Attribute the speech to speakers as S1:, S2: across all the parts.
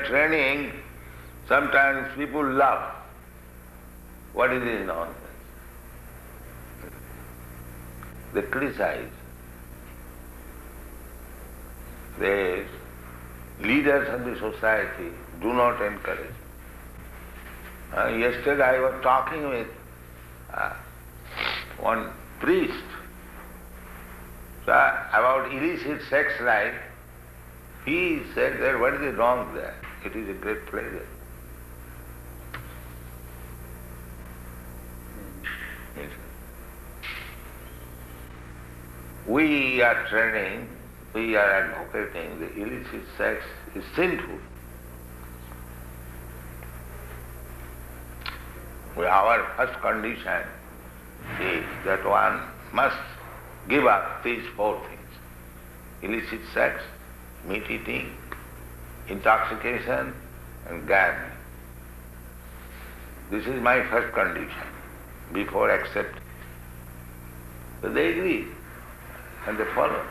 S1: are training, sometimes people laugh. What is this nonsense? They criticize. The leaders of the society do not encourage. Yesterday I was talking with one priest about illicit sex life. He said that what is wrong there? It is a great pleasure. We are training, we are advocating the illicit sex is sinful. Our first condition is that one must give up these four things: illicit sex, meat eating, intoxication, and gambling. This is my first condition before accepting. So they agree and they follow.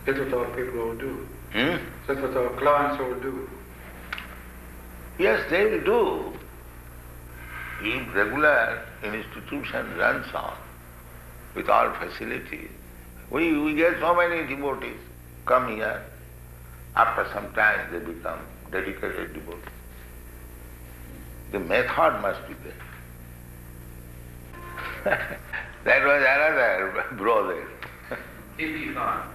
S2: That's what our people all do. That's what our clients all do.
S1: Yes, they will do. If regular institution runs on with all facilities, we get so many devotees come here. After some time they become dedicated devotees. The method must be there. That was another brother.
S3: Hippie farm.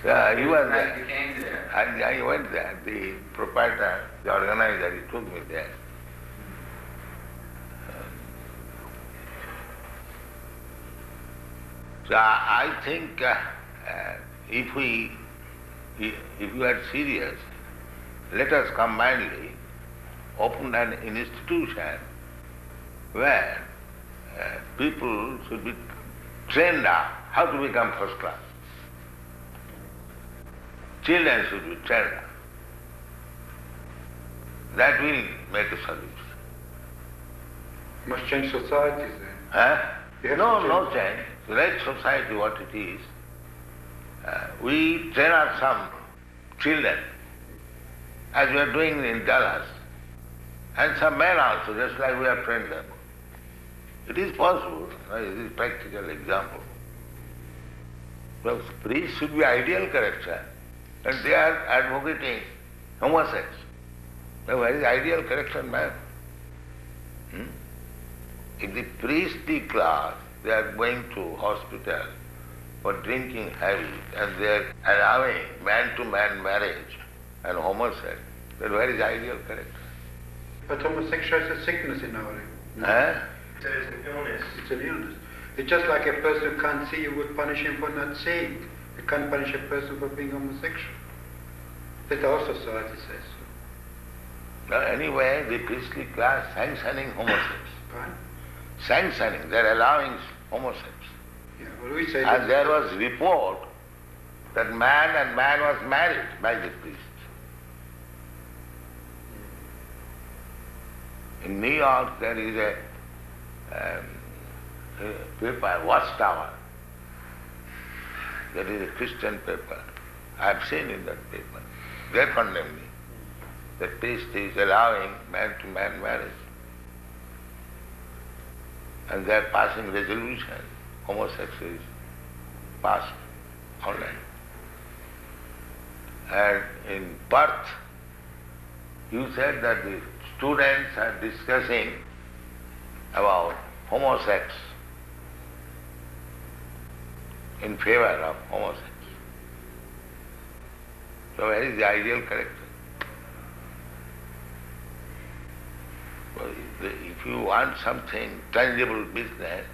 S1: Yeah, he was there.
S3: You came there.
S1: I went there. The proprietor, the organizer, he took me there. So I think if you are serious, let us combinedly open an institution where people should be trained up how to become first class. Children should be trained up. That will make a solution.
S2: You must change societies then.
S1: Huh?
S2: You have
S1: No,
S2: to
S1: no change. Let society what it is. We train up some children, as we are doing in Dallas, and some men also, just like we have trained them. It is possible. It is a practical example. Because priests should be ideal character, and they are advocating homosexuality. Where is ideal character man? In the priestly class, they are going to hospital for drinking heavy, and they are allowing man-to-man marriage and homosexuality. Then where is ideal character?
S2: But homosexuality is a sickness in our day.
S1: Huh?
S3: It's an illness.
S2: It's an illness. It's just like a person who can't see, you would punish him for not seeing. You can't punish a person for being homosexual. That our society says so.
S1: Now, anyway, the priestly class sanctioning homosexuality.
S2: Fine.
S1: Sanctioning, they are allowing homosexuality.
S2: Yeah, well, we say
S1: And there was report that man and man was married by the priest. In New York there is a paper, Watchtower. That is a Christian paper. I have seen in that paper. They condemn me. The priest is allowing man-to-man marriage. And they are passing resolution. Homosexual is passed online. And in Perth, you said that the students are discussing about homosex, in favor of homosex. So where is the ideal character? Well, if you want something, tangible business,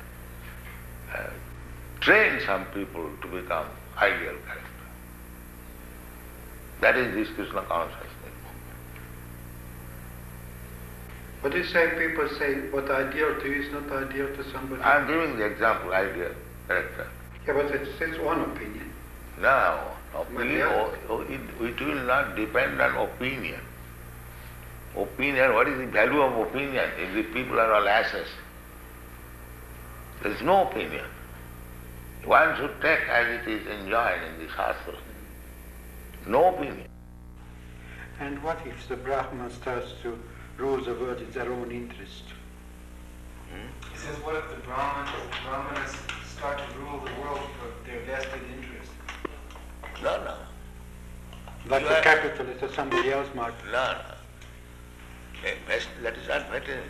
S1: train some people to become ideal character. That is this Krishna consciousness.
S2: What do you say? People say what ideal to you is not ideal to somebody.
S1: I am giving the example, ideal character.
S2: Yeah, but it's one opinion.
S1: No, opinion, it will not depend on opinion. Opinion, what is the value of opinion if the people are all asses? There is no opinion. One should take as it is enjoined in the Shastra. No opinion.
S2: And what if the Brahman starts to rule the world in their own interest?
S3: He says, what if the Brahmanas start to rule the world for their vested interest?
S1: No.
S2: Like
S1: You
S2: the
S1: are-
S2: capitalists or somebody else might.
S1: No. That is not vested.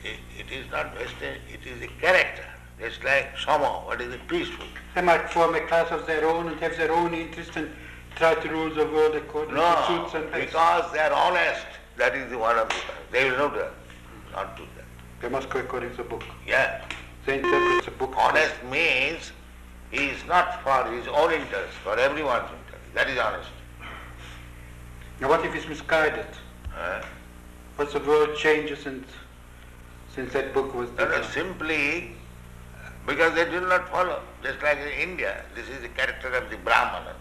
S1: It is not vested, it is a character. Just like Sama, what is it? Peaceful.
S2: They might form a class of their own and have their own interest and try to rule the world according to
S1: No,
S2: suits and best.
S1: because they are honest. That is the one of the things. They will not do that.
S2: They must go according to the book.
S1: Yeah.
S2: They interpret the book.
S1: Honest means he is not for his own interest, for everyone's interest. That is honest.
S2: Now what if it's misguided? What's the world changes since that book was
S1: No,
S2: done?
S1: simply because they do not follow. Just like in India, this is the character of the Brahmana.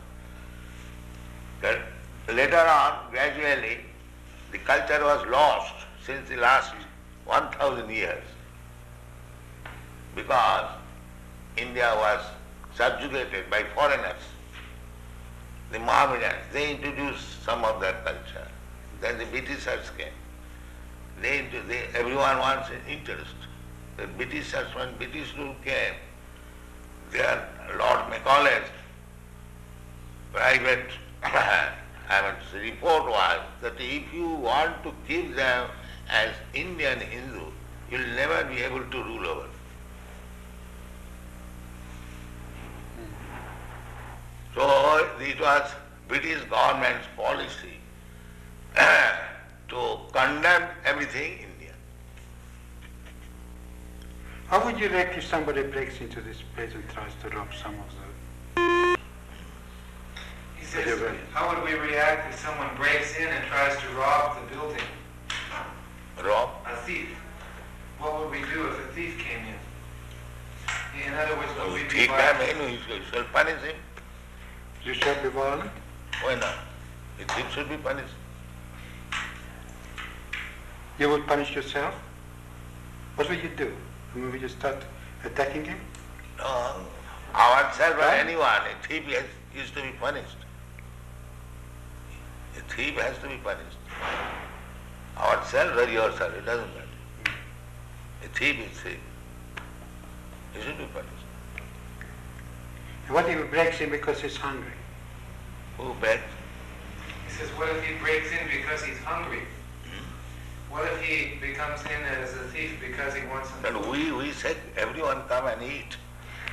S1: That later on, gradually, the culture was lost since the last 1,000 years because India was subjugated by foreigners. The Mohammedans, they introduced some of their culture. Then the Britishers came. Everyone wants an interest. The Britishers, when British rule came, their Lord Macaulay's private report was that if you want to keep them as Indian Hindu, you will never be able to rule over them. So it was British government's policy to condemn everything Indian.
S2: How would you react if somebody breaks into this place and tries to rob some of the...
S3: He says, how would we react if someone breaks in and tries to rob the building?
S1: Rob?
S3: A thief. What would we do if a thief came in? In other words, would we be
S1: Take him
S3: violent?
S1: in, we shall punish him.
S2: You shall be violent?
S1: Why not? The thief should be punished.
S2: You would punish yourself? What would you do? Would you start attacking him?
S1: No, ourselves or
S2: Right?
S1: anyone, a thief is to be punished. A thief has to be punished. Ourselves or yourself, it doesn't matter. A thief is thief. He should be punished.
S2: And what if he breaks in because he's hungry?
S1: Who begs?
S3: He says, what if he breaks in because he's hungry? What if he becomes in as a thief because he wants something?
S1: But we said everyone come and eat.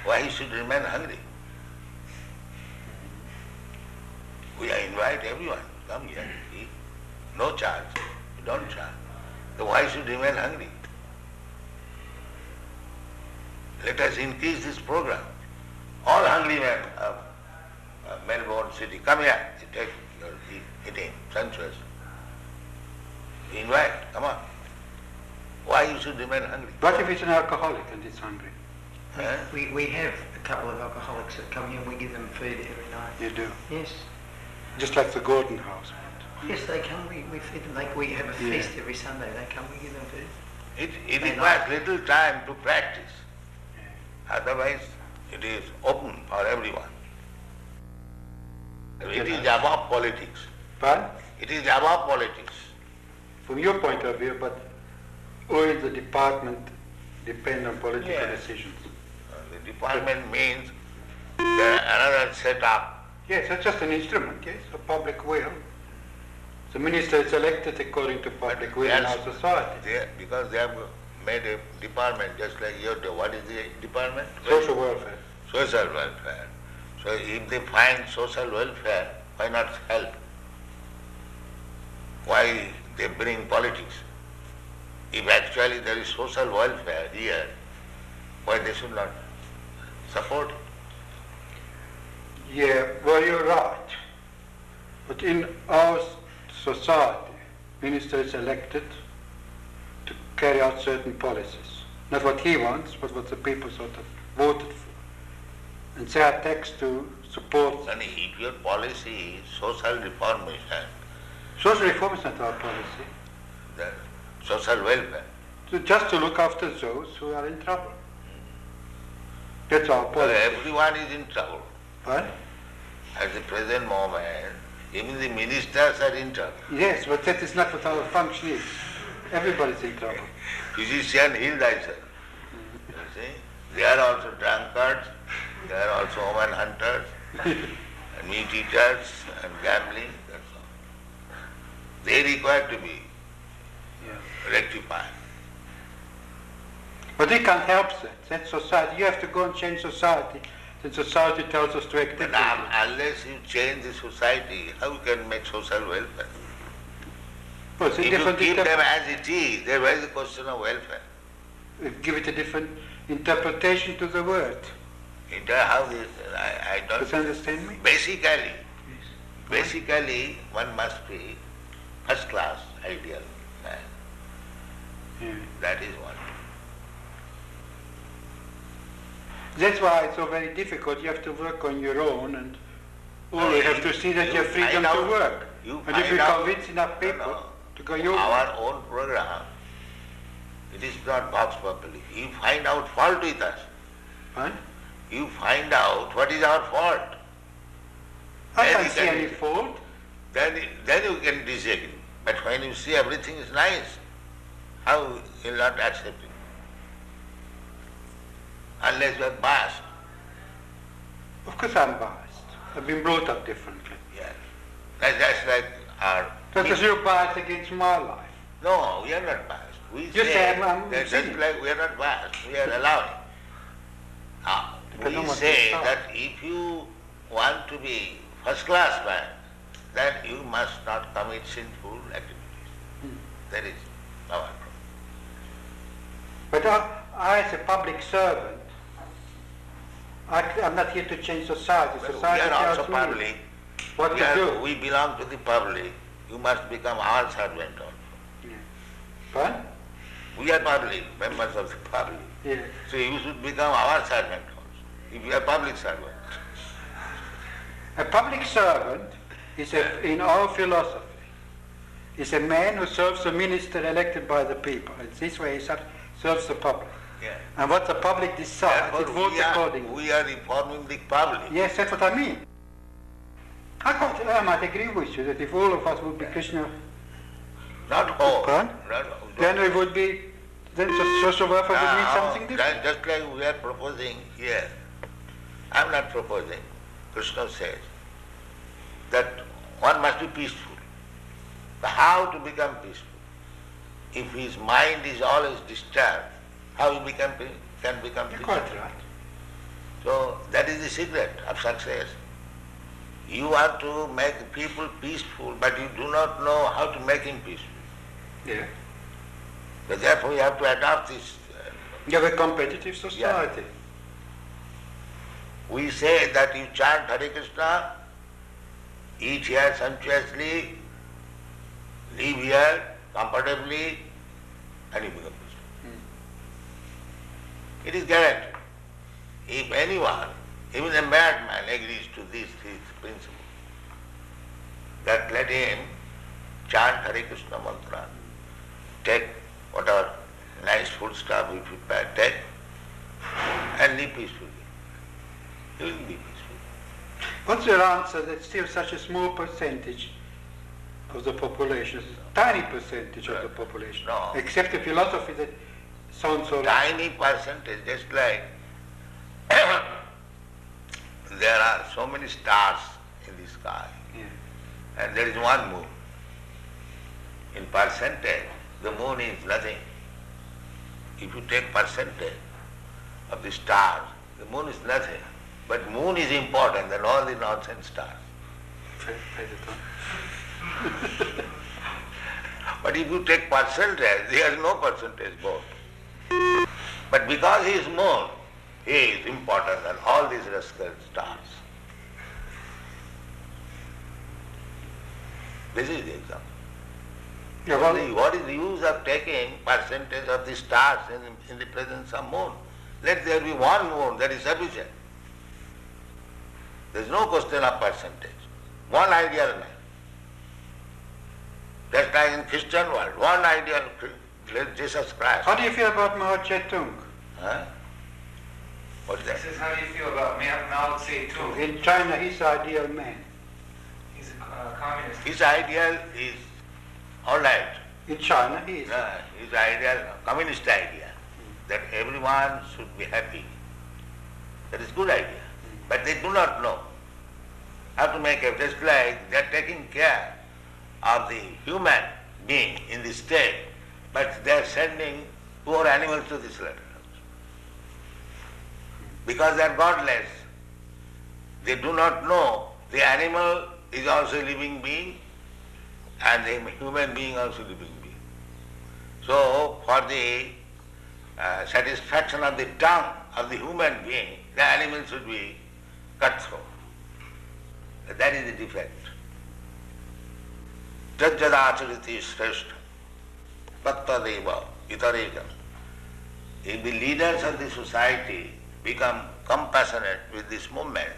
S1: Why he should remain hungry? We invite everyone, come here, eat. No charge. We don't charge. So why should remain hungry? Let us increase this program. All hungry men of Melbourne city, come here, you take your eating, sumptuous. We invite, come on. Why you should remain hungry?
S2: What if he's an alcoholic and he's hungry?
S1: Huh?
S4: We have a couple of alcoholics that come here and we give them food every night.
S2: You do.
S4: Yes.
S2: Just like the Gordon House.
S4: Yes, they come, we feed them. Like we have a
S2: Yeah.
S4: feast every Sunday. They come, we give them food.
S1: It
S4: They
S1: requires
S4: like
S1: little time to practice. Otherwise, it is open for everyone. It is above politics.
S2: But
S1: It is above politics.
S2: from your point of view, but will the department depend on political
S1: Yes.
S2: decisions?
S1: The department means there another setup.
S2: Yes, it's just an instrument, yes, of public will. The minister is elected according to public will in our
S1: Yes.
S2: society.
S1: Because they have made a department just like your, what is the department?
S2: Social welfare.
S1: Social welfare. So if they find social welfare, why not help? Why they bring politics? If actually there is social welfare here, why they should not support it?
S2: Yeah, well, you're right. But in our society, minister is elected to carry out certain policies. Not what he wants, but what the people sort of voted for. And they are taxed to support.
S1: And if your policy is social reformation,
S2: Social reform is not our policy.
S1: the social welfare,
S2: So just to look after those who are in trouble. That's our
S1: well,
S2: policy.
S1: everyone is in trouble.
S2: Right?
S1: At the present moment, Even the ministers are in trouble.
S2: Yes, but that is not what our function is. Everybody's in trouble.
S1: Physician, heal thyself. You see? They are also drunkards, they are also woman hunters, and meat eaters, and gambling, that's all. They require to be rectified.
S2: But we can't help that. That's society. You have to go and change society. Then society tells us to act
S1: But
S2: differently.
S1: unless you change the society, how you can make social welfare?
S2: Well, it's a
S1: If you
S2: different
S1: keep them as it is, there is the question of welfare.
S2: give it a different interpretation to the word.
S1: How this, I don't...
S2: Does you understand me?
S1: Basically, one must be first class, ideal man.
S2: Yeah.
S1: That is one.
S2: That's why it's so very difficult. You have to work on your own, and always have to see that you have freedom to work. And if you convince enough people to go your way.
S1: Our own program, it is not box properly. You find out fault with us.
S2: Huh?
S1: You find out what is our fault.
S2: I
S1: Then
S2: can't
S1: you
S2: see
S1: can-
S2: any fault.
S1: Then you can disagree. But when you see everything is nice, how you will not accept it? Unless you are biased.
S2: Of course I'm biased. I've been brought up differently.
S1: Yes. That's like our...
S2: That is your bias against my life.
S1: No, we are not biased. We
S2: You say I'm
S1: that just
S2: sinning.
S1: like we are not biased, we are allowing.
S2: Because no
S1: We
S2: one
S1: say
S2: can
S1: that if you want to be first class man, then you must not commit sinful activities. That is our problem.
S2: But I as a public servant, I'm not here to change society.
S1: Well,
S2: Society
S1: we are also
S2: tells me
S1: public.
S2: what to do.
S1: We belong to the public. You must become our servant also.
S2: What?
S1: We are public, members of the public.
S2: Yeah.
S1: So you should become our servant also, if you are public servant.
S2: A public servant is, in our philosophy, is a man who serves a minister elected by the people. And this way he serves the public.
S1: Yeah.
S2: And what the public decides, it
S1: Therefore,
S2: votes accordingly.
S1: we are reforming the public.
S2: Yes, that's what I mean. I might agree with you that if all of us would be Krishna,
S1: Not whole.
S2: Pardon? then we would be, then social welfare would mean something different.
S1: Just like we are proposing here. I am not proposing. Krishna says that one must be peaceful. But how to become peaceful? If his mind is always disturbed, how he can become
S2: You're
S1: peaceful?
S2: quite right.
S1: So that is the secret of success. You want to make people peaceful, but you do not know how to make him peaceful.
S2: Yeah.
S1: So therefore you have to adopt this.
S2: You have a competitive society.
S1: We say that you chant Hare Krishna, eat here sumptuously, live here comfortably, and you become peaceful. It is guaranteed. If anyone, even a madman, agrees to this principle, that let him chant Hare Krishna mantra, take whatever nice food stuff we prepare, take, and live peacefully. He will be peaceful.
S2: What's your answer that still such a small percentage of the population, tiny percentage of the population,
S1: No.
S2: accept a philosophy that sounds so
S1: Tiny percentage, just like there are so many stars in the sky, and there is one moon. In percentage, the moon is nothing. If you take percentage of the stars, the moon is nothing. But moon is important than all the nonsense stars. But if you take percentage, there is no percentage both. But because he is moon, he is important than all these rascal stars. This is the example.
S2: Yeah, well,
S1: What is the use of taking percentage of the stars in the presence of moon? Let there be one moon, that is sufficient. There is no question of percentage. One ideal man. Just like in Christian world, one ideal Jesus Christ.
S2: how do you feel about Mao Zedong?
S1: Huh? What is that?
S3: He says, how do you feel about Mao Zedong?
S2: In China, he's the ideal man.
S3: He's a communist.
S1: His ideal is all right.
S2: In China, he is.
S1: His ideal, communist idea, that everyone should be happy. That is good idea. But they do not know how to make it. Just like they are taking care of the human being in this state, but they are sending poor animals to this slaughterhouse. Because they are godless. They do not know the animal is also a living being and the human being also a living being. So for the satisfaction of the tongue of the human being, the animal should be cut through. That is the defect. Jajjadachariti shrestha tattadeva itarekam. If the leaders of the society become compassionate with this movement,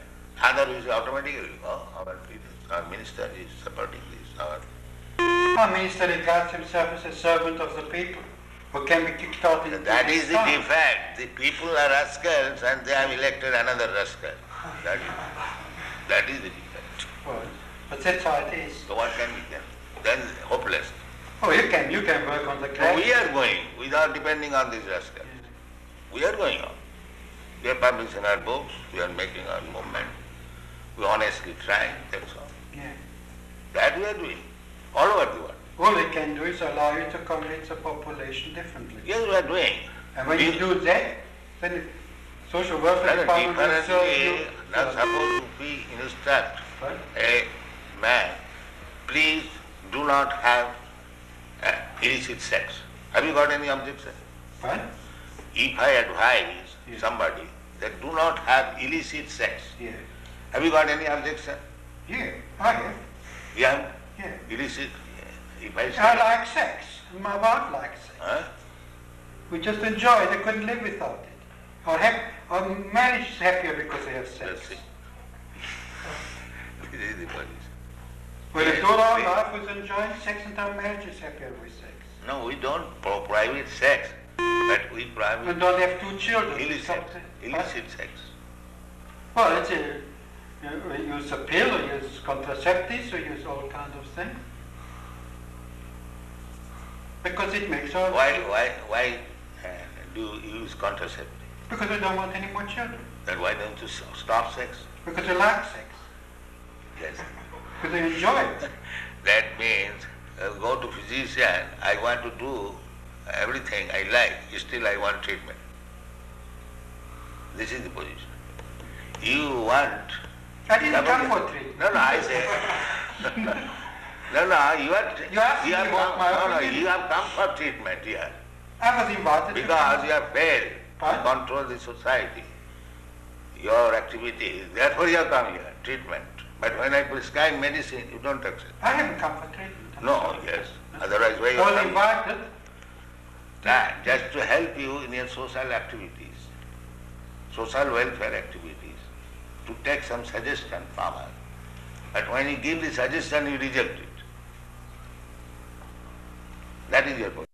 S1: otherwise automatically, our minister is supporting this.
S2: Our minister regards himself as a servant of the people who can be kicked out in
S1: That is the defect. The people are rascals and they have elected another rascal. That is the defect.
S2: Well, but that's how it is.
S1: So what can we do? Then hopeless.
S2: Oh, you can work on the
S1: So
S2: craft.
S1: we are going without depending on these rascals. We are going on. We are publishing our books, we are making our movement. We honestly try, that's all.
S2: Yeah.
S1: That we are doing, all over the world.
S2: All they can do is allow you to convince the population differently.
S1: Yes, we are doing.
S2: And when you do that, then the social welfare department will serve you.
S1: Differently, not supposed to be instruct
S2: Right?
S1: a man, please do not have illicit sex. Have you got any objection?
S2: Right?
S1: If I advise
S2: Yes.
S1: somebody that do not have illicit sex,
S2: Yeah.
S1: have you got any objection?
S2: Yeah, I have.
S1: You have
S2: Yeah.
S1: illicit, if I say,
S2: I like sex. And my wife likes sex.
S1: huh?
S2: We just enjoy it. They couldn't live without it. Our marriage is happier because they have sex.
S1: Let's see. This is the position.
S2: Well, if all our life was enjoying sex and our marriage is happier with sex.
S1: No, we don't prohibit sex, but we
S2: We
S1: prohibit
S2: don't have 2 children.
S1: illicit sex.
S2: Well, it's you use a pill, or use contraceptives, or use all kinds of things. Because it makes our...
S1: Why do you use contraceptive?
S2: Because we don't want any more children.
S1: Then why don't you stop sex?
S2: Because we like sex.
S1: Yes.
S2: Because we enjoy it.
S1: That means go to physician, I want to do everything I like, still I want treatment. This is the position. You want...
S2: I didn't come for treatment.
S1: No, I say... No, you have come for treatment here.
S2: I was invited
S1: Because you have failed to
S2: What?
S1: control the society, your activities, therefore you have come here, treatment. But when I prescribe medicine, you don't accept.
S2: I haven't come for treatment. I'm
S1: No,
S2: sorry.
S1: yes. Otherwise, why you
S2: I was
S1: come?
S2: invited.
S1: Just to help you in your social activities, social welfare activities, to take some suggestion from us. But when you give the suggestion, you reject it. That is your point.